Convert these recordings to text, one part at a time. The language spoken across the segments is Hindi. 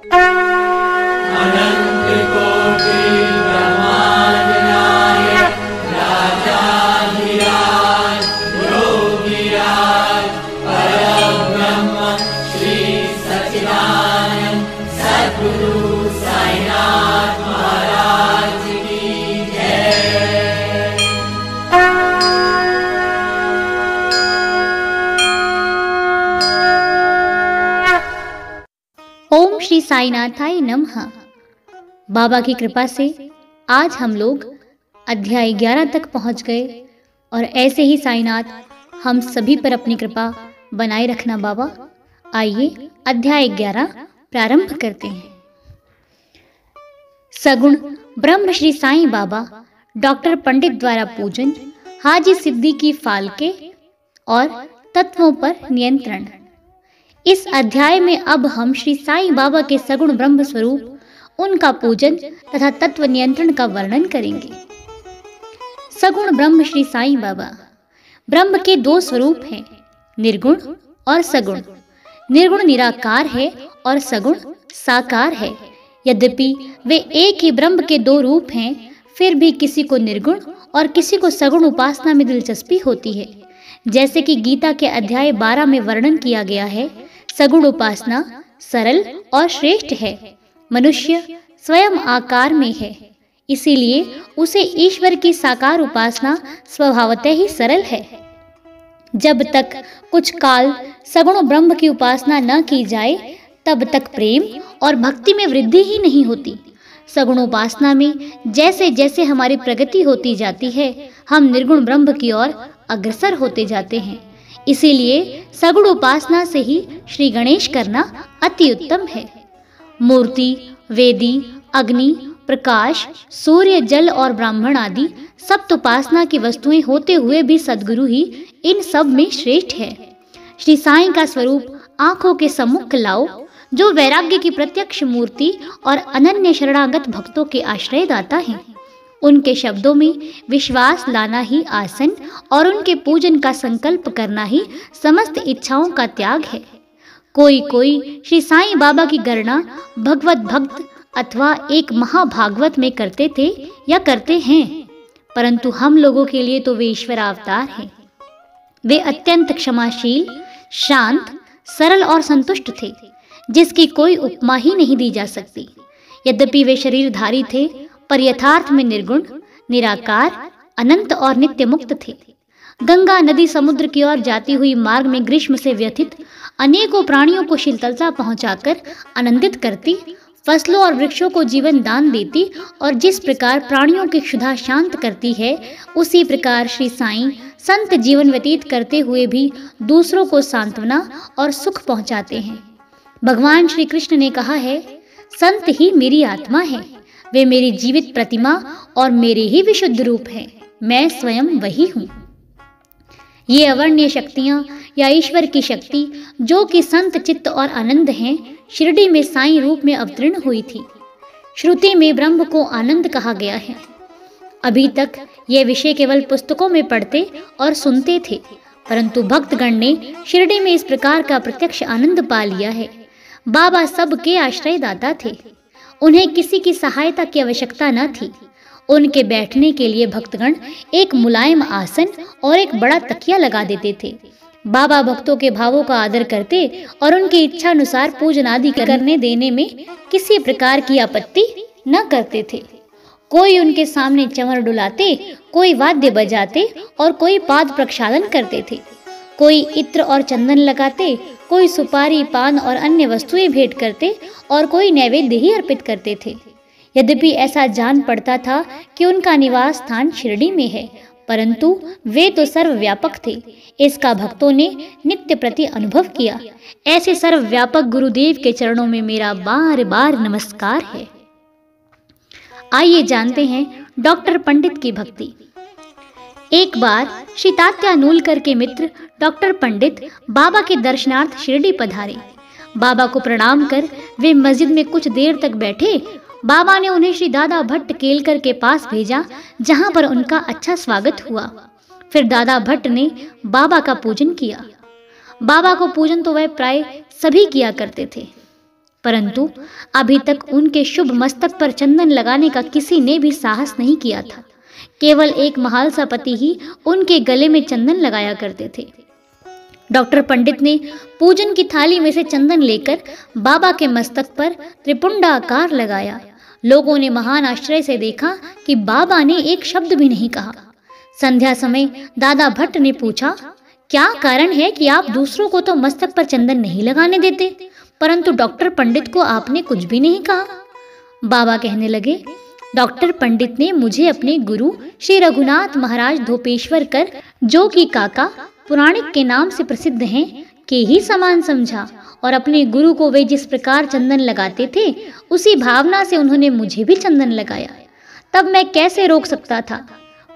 अनंत कोटि ब्रह्मांडनाय राजाधिराज योगिराज परब्रह्म श्री सच्चिदानंद सद्गुरु साईनाथ महाराज की जय। ओम श्री साईनाथाय नमः। बाबा की कृपा से आज हम लोग अध्याय 11 तक पहुंच गए और ऐसे ही साईनाथ हम सभी पर अपनी कृपा बनाए रखना बाबा। आइए अध्याय 11 प्रारंभ करते हैं। सगुण ब्रह्म श्री साईं बाबा डॉक्टर पंडित द्वारा पूजन, हाजी सिद्दीकी फाल्के और तत्वों पर नियंत्रण। इस अध्याय में अब हम श्री साईं बाबा के सगुण ब्रह्म स्वरूप, उनका पूजन तथा तत्व नियंत्रण का वर्णन करेंगे। सगुण ब्रह्म श्री साईं बाबा। ब्रह्म के दो स्वरूप हैं, निर्गुण और सगुण। निर्गुण निराकार है और सगुण साकार है। यद्यपि वे एक ही ब्रह्म के दो रूप हैं, फिर भी किसी को निर्गुण और किसी को सगुण उपासना में दिलचस्पी होती है। जैसे कि गीता के अध्याय 12 में वर्णन किया गया है, सगुण उपासना सरल और श्रेष्ठ है। मनुष्य स्वयं आकार में है, इसीलिए उसे ईश्वर की साकार उपासना स्वभावतः ही सरल है। जब तक कुछ काल सगुण ब्रह्म की उपासना न की जाए, तब तक प्रेम और भक्ति में वृद्धि ही नहीं होती। सगुण उपासना में जैसे जैसे हमारी प्रगति होती जाती है, हम निर्गुण ब्रह्म की ओर अग्रसर होते जाते हैं। इसीलिए सगुण उपासना से ही श्री गणेश करना अति उत्तम है। मूर्ति, वेदी, अग्नि, प्रकाश, सूर्य, जल और ब्राह्मण आदि सब उपासना की वस्तुएं होते हुए भी सद्गुरु ही इन सब में श्रेष्ठ है। श्री साईं का स्वरूप आंखों के सम्मुख लाओ, जो वैराग्य की प्रत्यक्ष मूर्ति और अनन्य शरणागत भक्तों के आश्रयदाता हैं। उनके शब्दों में विश्वास लाना ही आसन और उनके पूजन का संकल्प करना ही समस्त इच्छाओं का त्याग है। कोई कोई श्री साईं बाबा की गणना भगवत भक्त अथवा एक महाभागवत में करते थे या करते हैं, परंतु हम लोगों के लिए तो वे ईश्वर अवतार हैं। वे अत्यंत क्षमाशील, शांत, सरल और संतुष्ट थे, जिसकी कोई उपमा ही नहीं दी जा सकती। यद्यपि वे शरीरधारी थे, पर यथार्थ में निर्गुण, निराकार, अनंत और नित्य मुक्त थे। गंगा नदी समुद्र की ओर जाती हुई मार्ग में ग्रीष्म से व्यथित अनेकों प्राणियों को शीतलता पहुंचाकर आनंदित करती, फसलों और वृक्षों को जीवन दान देती और जिस प्रकार प्राणियों की क्षुधा शांत करती है, उसी प्रकार श्री साईं संत जीवन व्यतीत करते हुए भी दूसरों को सांत्वना और सुख पहुंचाते हैं। भगवान श्री कृष्ण ने कहा है, संत ही मेरी आत्मा है, वे मेरी जीवित प्रतिमा और मेरे ही विशुद्ध रूप हैं, मैं स्वयं वही हूँ। ये अवर्ण्य शक्तियाँ या ईश्वर की शक्ति, जो कि संत चित्त और आनंद हैं, शिरडी में साईं रूप में अवतीर्ण हुई थी। श्रुति में ब्रह्म को आनंद कहा गया है। अभी तक ये विषय केवल पुस्तकों में पढ़ते और सुनते थे, परंतु भक्तगण ने शिरडी में इस प्रकार का प्रत्यक्ष आनंद पा लिया है। बाबा सबके आश्रयदाता थे, उन्हें किसी की सहायता की आवश्यकता न थी। उनके बैठने के लिए भक्तगण एक मुलायम आसन और एक बड़ा तकिया लगा देते थे। बाबा भक्तों के भावों का आदर करते और उनकी इच्छा अनुसार पूजन आदि करने देने में किसी प्रकार की आपत्ति न करते थे। कोई उनके सामने चंवर डुलाते, कोई वाद्य बजाते और कोई पाद प्रक्षालन करते थे। कोई इत्र और चंदन लगाते, कोई सुपारी, पान और अन्य वस्तुएं भेंट करते और कोई नैवेद्य ही अर्पित करते थे। यद्यपि ऐसा जान पड़ता था कि उनका निवास स्थान शिरडी में है, परंतु वे तो सर्वव्यापक थे। इसका भक्तों ने नित्य प्रति अनुभव किया। ऐसे सर्वव्यापक गुरुदेव के चरणों में मेरा बार बार नमस्कार है। आइए जानते हैं डॉक्टर पंडित की भक्ति। एक बार श्री तात्या नूलकर के मित्र डॉक्टर पंडित बाबा के दर्शनार्थ शिरडी पधारे। बाबा को प्रणाम कर वे मस्जिद में कुछ देर तक बैठे। बाबा ने उन्हें श्री दादा भट्ट केलकर के पास भेजा, जहां पर उनका अच्छा स्वागत हुआ। फिर दादा भट्ट ने बाबा का पूजन किया। बाबा को पूजन तो वह प्राय सभी किया करते थे। परंतु अभी तक उनके शुभ मस्तक पर चंदन लगाने का किसी ने भी साहस नहीं किया था। केवल एक महालसा पति ही उनके गले में चंदन लगाया करते थे। डॉक्टर पंडित ने पूजन की थाली में से चंदन लेकर बाबा के मस्तक पर त्रिपुंडाकार लगाया। लोगों ने महान आश्चर्य से देखा कि बाबा ने एक शब्द भी नहीं कहा। संध्या समय दादा भट्ट ने पूछा, क्या कारण है कि आप दूसरों को तो मस्तक पर चंदन नहीं लगाने देते, परंतु डॉक्टर पंडित को आपने कुछ भी नहीं कहा? बाबा कहने लगे, डॉक्टर पंडित ने मुझे अपने गुरु श्री रघुनाथ महाराज धोपेश्वर कर, जो कि काका पुराणिक के नाम से प्रसिद्ध हैं, के ही समान समझा और अपने गुरु को वे जिस प्रकार चंदन लगाते थे उसी भावना से उन्होंने मुझे भी चंदन लगाया। तब मैं कैसे रोक सकता था?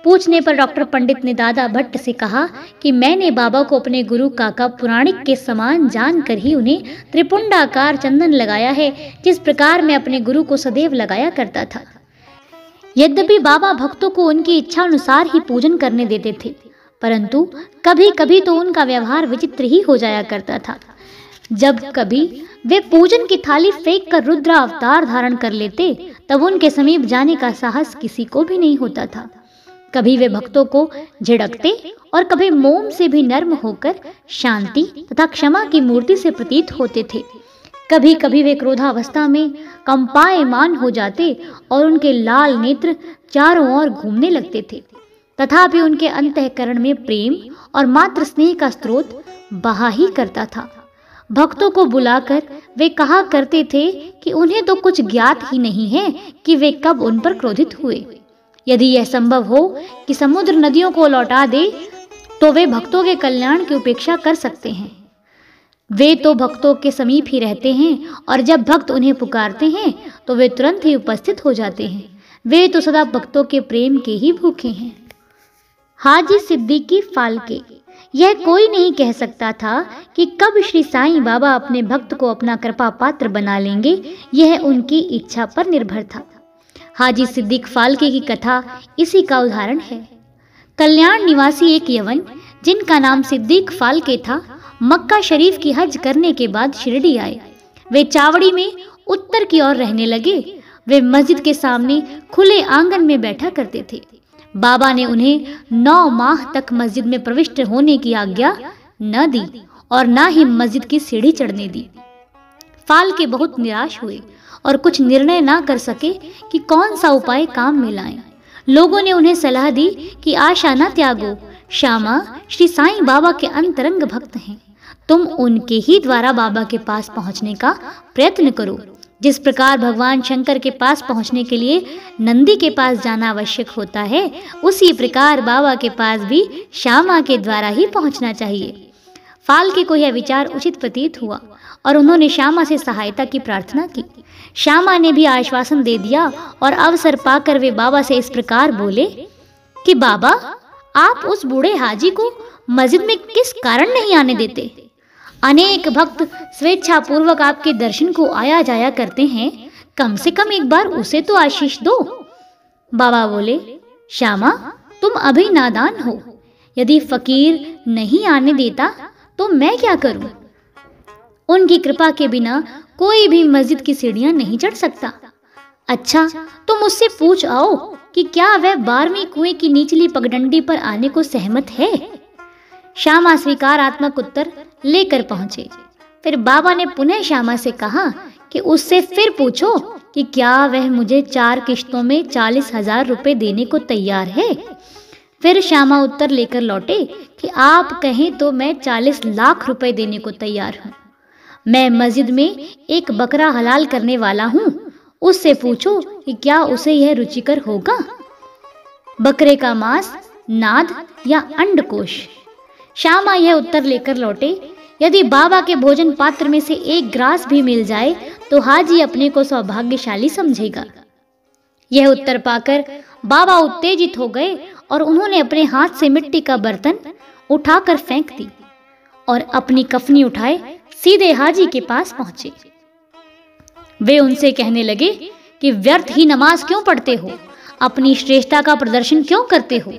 पूछने पर डॉक्टर पंडित ने दादा भट्ट से कहा कि मैंने बाबा को अपने गुरु काका पुराणिक के समान जानकर ही उन्हें त्रिपुंडाकार चंदन लगाया है, जिस प्रकार मैं अपने गुरु को सदैव लगाया करता था। यद्यपि बाबा भक्तों को उनकी इच्छा अनुसार ही पूजन करने देते थे, परंतु कभी कभी तो उनका व्यवहार विचित्र ही हो जाया करता था। जब कभी वे पूजन की थाली फेंक कर रुद्र अवतार धारण कर लेते, तब उनके समीप जाने का साहस किसी को भी नहीं होता था। कभी वे भक्तों को झिड़कते और कभी मोम से भी नर्म होकर शांति तथा क्षमा की मूर्ति से प्रतीत होते थे। कभी कभी वे क्रोधावस्था में कंपायमान हो जाते और उनके लाल नेत्र चारों ओर घूमने लगते थे। तथापि उनके अंतःकरण में प्रेम और मातृ स्नेह का स्रोत बहा ही करता था। भक्तों को बुलाकर वे कहा करते थे कि उन्हें तो कुछ ज्ञात ही नहीं है कि वे कब उन पर क्रोधित हुए। यदि यह संभव हो कि समुद्र नदियों को लौटा दे, तो वे भक्तों के कल्याण की उपेक्षा कर सकते हैं। वे तो भक्तों के समीप ही रहते हैं और जब भक्त उन्हें पुकारते हैं तो वे तुरंत ही उपस्थित हो जाते हैं। वे तो सदा भक्तों के प्रेम के ही भूखे हैं। हाजी सिद्दीकी फाल्के। यह कोई नहीं कह सकता था कि कब श्री साईं बाबा अपने भक्त को अपना कृपा पात्र बना लेंगे। यह उनकी इच्छा पर निर्भर था। हाजी सिद्दीक फाल्के की कथा इसी का उदाहरण है। कल्याण निवासी एक यवन जिनका नाम सिद्दीक फाल्के था, मक्का शरीफ की हज करने के बाद शिरडी आए। वे चावड़ी में उत्तर की ओर रहने लगे। वे मस्जिद के सामने खुले आंगन में बैठा करते थे। बाबा ने उन्हें 9 माह तक मस्जिद में प्रविष्ट होने की आज्ञा न दी और न ही मस्जिद की सीढ़ी चढ़ने दी। फाल्के बहुत निराश हुए और कुछ निर्णय ना कर सके कि कौन सा उपाय काम में लाएं। लोगों ने उन्हें सलाह दी कि आशा न त्यागो, श्यामा श्री साईं बाबा के अंतरंग भक्त हैं, तुम उनके ही द्वारा बाबा के पास पहुंचने का प्रयत्न करो। जिस प्रकार भगवान शंकर के पास पहुंचने के लिए नंदी के पास जाना आवश्यक होता है, उसी प्रकार बाबा के पास भी श्यामा के द्वारा ही पहुंचना चाहिए। फाल्के को यह विचार उचित प्रतीत हुआ और उन्होंने श्यामा से सहायता की प्रार्थना की। श्यामा ने भी आश्वासन दे दिया और अवसर पाकर वे बाबा से इस प्रकार बोले कि बाबा, आप उस बूढ़े हाजी को मस्जिद में किस कारण नहीं आने देते? अनेक भक्त स्वेच्छा पूर्वक आपके दर्शन को आया जाया करते हैं, कम से कम एक बार उसे तो आशीष दो। बाबा बोले, श्यामा तुम अभी नादान हो, यदि फकीर नहीं आने देता तो मैं क्या करूं? उनकी कृपा के बिना कोई भी मस्जिद की सीढ़ियां नहीं चढ़ सकता। अच्छा, तुम उससे पूछ आओ कि क्या वह 12वीं कुएं की निचली पगडंडी पर आने को सहमत है। श्यामा स्वीकारात्मक उत्तर लेकर पहुंचे। फिर बाबा ने पुनः श्यामा से कहा कि उससे फिर पूछो कि क्या वह मुझे 4 किश्तों में 40,000 रुपए देने को तैयार है। फिर श्यामा उत्तर लेकर लौटे कि आप कहें तो मैं 40 लाख रुपए देने को तैयार हूँ। मैं मस्जिद में एक बकरा हलाल करने वाला हूँ, उससे पूछो कि क्या उसे यह रुचिकर होगा। बकरे का मांस, नाद या अंडकोश। श्यामा यह उत्तर लेकर लौटे, यदि बाबा के भोजन पात्र में से एक ग्रास भी मिल जाए तो हाजी अपने को सौभाग्यशाली समझेगा। यह उत्तर पाकर बाबा उत्तेजित हो गए और उन्होंने अपने हाथ से मिट्टी का बर्तन उठाकर फेंक दी और अपनी कफनी उठाए सीधे हाजी के पास पहुंचे। वे उनसे कहने लगे कि व्यर्थ ही नमाज क्यों पढ़ते हो, अपनी श्रेष्ठता का प्रदर्शन क्यों करते हो?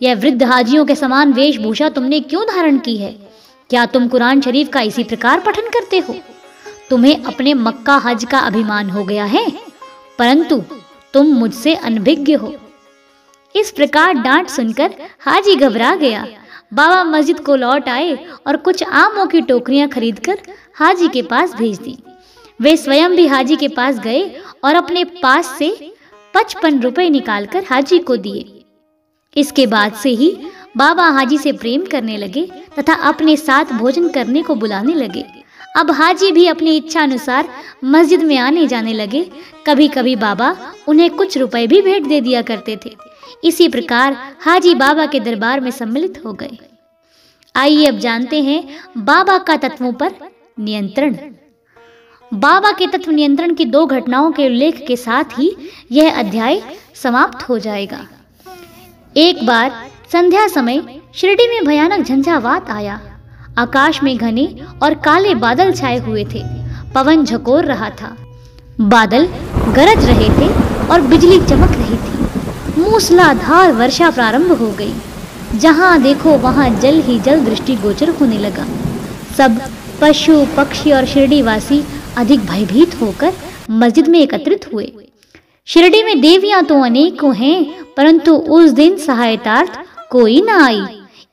यह वृद्ध हाजियों के समान वेशभूषा तुमने क्यों धारण की है? क्या तुम कुरान शरीफ का इसी प्रकार पठन करते हो? तुम्हें अपने मक्का हज का अभिमान हो गया है, परंतु तुम मुझसे अनभिज्ञ हो। इस प्रकार डांट सुनकर हाजी घबरा गया। बाबा मस्जिद को लौट आए और कुछ आमों की टोकरियां खरीदकर हाजी के पास भेज दी। वे स्वयं भी हाजी के पास गए और अपने पास से 55 रुपए निकालकर हाजी को दिए। इसके बाद से ही बाबा हाजी से प्रेम करने लगे तथा अपने साथ भोजन करने को बुलाने लगे। अब हाजी भी अपनी इच्छा अनुसार मस्जिद में आने जाने लगे। कभी कभी बाबा उन्हें कुछ रुपए भी भेंट दे दिया करते थे। इसी प्रकार हाजी बाबा के दरबार में सम्मिलित हो गए। आइए अब जानते हैं बाबा का तत्वों पर नियंत्रण। बाबा के तत्व नियंत्रण की 2 घटनाओं के उल्लेख के साथ ही यह अध्याय समाप्त हो जाएगा। एक बार संध्या समय शिरडी में भयानक झंझावात आया। आकाश में घने और काले बादल छाए हुए थे। पवन झकोर रहा था। बादल गरज रहे थे और बिजली चमक रही थी। मूसलाधार वर्षा प्रारंभ हो गई। जहां देखो वहां जल ही जल दृष्टिगोचर होने लगा। सब पशु पक्षी और शिरडी वासी अधिक भयभीत होकर मस्जिद में एकत्रित हुए। शिरडी में देवियां तो अनेकों हैं, परंतु उस दिन सहायतार्थ कोई न आई।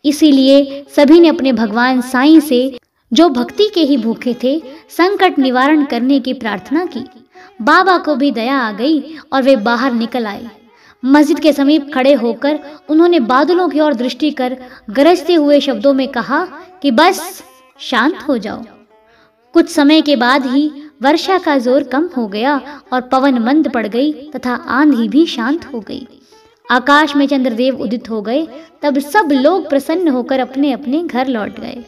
इसीलिए सभी ने अपने भगवान साईं से, जो भक्ति के ही भूखे थे, संकट निवारण करने की प्रार्थना की। बाबा को भी दया आ गई और वे बाहर निकल आए। मस्जिद के समीप खड़े होकर उन्होंने बादलों की ओर दृष्टि कर गरजते हुए शब्दों में कहा कि बस शांत हो जाओ। कुछ समय के बाद ही वर्षा का जोर कम हो गया और पवन मंद पड़ गई तथा आंधी भी शांत हो गई। आकाश में चंद्रदेव उदित हो गए। तब सब लोग प्रसन्न होकर अपने अपने घर लौट गए।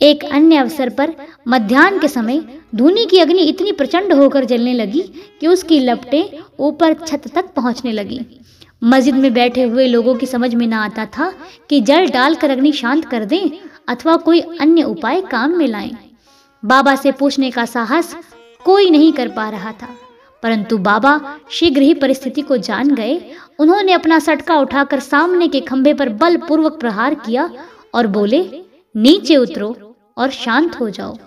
एक अन्य अवसर पर मध्याह्न के समय धूनी की अग्नि इतनी प्रचंड होकर जलने लगी कि उसकी लपटें ऊपर छत तक पहुंचने लगी। मस्जिद में बैठे हुए लोगों की समझ में न आता था कि जल डालकर अग्नि शांत कर दें अथवा कोई अन्य उपाय काम में लाएं। बाबा से पूछने का साहस कोई नहीं कर पा रहा था, परंतु बाबा शीघ्र ही परिस्थिति को जान गए। उन्होंने अपना सटका उठाकर सामने के खंभे पर बलपूर्वक प्रहार किया और बोले, नीचे उतरो और शांत हो जाओ।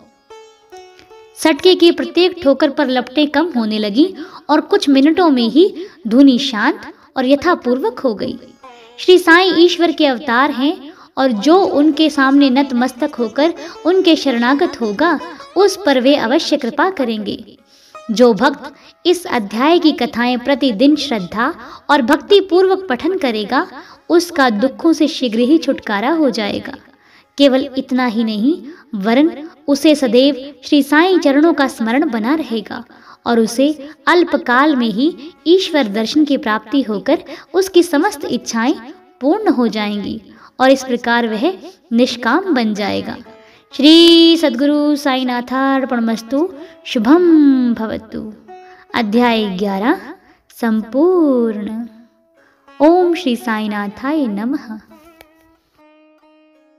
सटके की प्रत्येक ठोकर पर लपटें कम होने लगी और कुछ मिनटों में ही धुनी शांत और यथापूर्वक हो गई। श्री साईं ईश्वर के अवतार हैं और जो उनके सामने नतमस्तक होकर उनके शरणागत होगा उस पर वे अवश्य कृपा करेंगे। जो भक्त इस अध्याय की कथाएं प्रतिदिन श्रद्धा और भक्ति पूर्वक पठन करेगा उसका दुखों से शीघ्र ही छुटकारा हो जाएगा। केवल इतना ही नहीं, वरन उसे सदैव श्री साईं चरणों का स्मरण बना रहेगा और उसे अल्पकाल में ही ईश्वर दर्शन की प्राप्ति होकर उसकी समस्त इच्छाएं पूर्ण हो जाएंगी और इस प्रकार वह निष्काम बन जाएगा। श्री सद्गुरु साईनाथार्पणमस्तु। शुभम भवतु। अध्याय 11 संपूर्ण। ओम श्री साईनाथाय नमः।